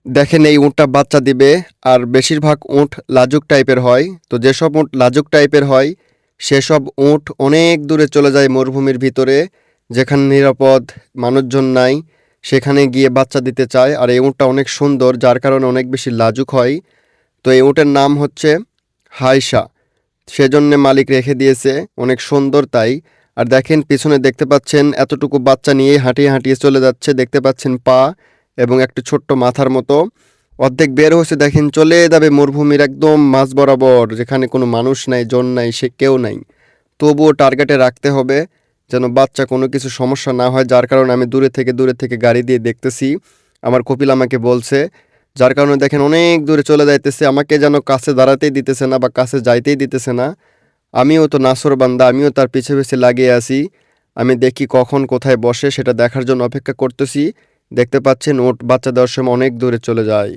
দেখেন এই উটটা বাচ্চা দিবে। আর বেশিরভাগ উট লাজুক টাইপের হয়। তো যেসব উট লাজুক টাইপের হয় সেসব উট অনেক দূরে চলে যায় মরুভূমির ভিতরে, যেখানে নিরাপদ, মানুষজন নাই, সেখানে গিয়ে বাচ্চা দিতে চায়। আর এই উটটা অনেক সুন্দর, যার কারণে অনেক বেশি লাজুক হয়। তো এই উটের নাম হচ্ছে হাইসা, সেজন্যে মালিক রেখে দিয়েছে, অনেক সুন্দর তাই। আর দেখেন পিছনে দেখতে পাচ্ছেন এতটুকু বাচ্চা নিয়ে হাঁটিয়ে হাঁটিয়ে চলে যাচ্ছে, দেখতে পাচ্ছেন পা এবং একটি ছোট্ট মাথার মতো। অর্ধেক বের হয়েছে, দেখেন চলে যাবে মরুভূমির একদম মাঝ বরাবর, যেখানে কোনো মানুষ নাই, জন নাই, সে কেউ নাই। তবুও টার্গেটে রাখতে হবে যেন বাচ্চা কোনো কিছু সমস্যা না হয়, যার কারণে আমি দূরে থেকে গাড়ি দিয়ে দেখতেছি। আমার কপিল আমাকে বলছে, যার কারণে দেখেন অনেক দূরে চলে যাইতেছে, আমাকে যেন কাছে দাঁড়াতেই দিতেছে না বা কাছে যাইতেই দিতেছে না। আমিও তো নাছোড়বান্দা, আমিও তার পিছে পিছে লাগিয়ে আছি। আমি দেখি কখন কোথায় বসে সেটা দেখার জন্য অপেক্ষা করতেছি। দেখতে পাচ্ছেন ওট বাচ্চা দেওয়ার সময় অনেক দূরে চলে যায়।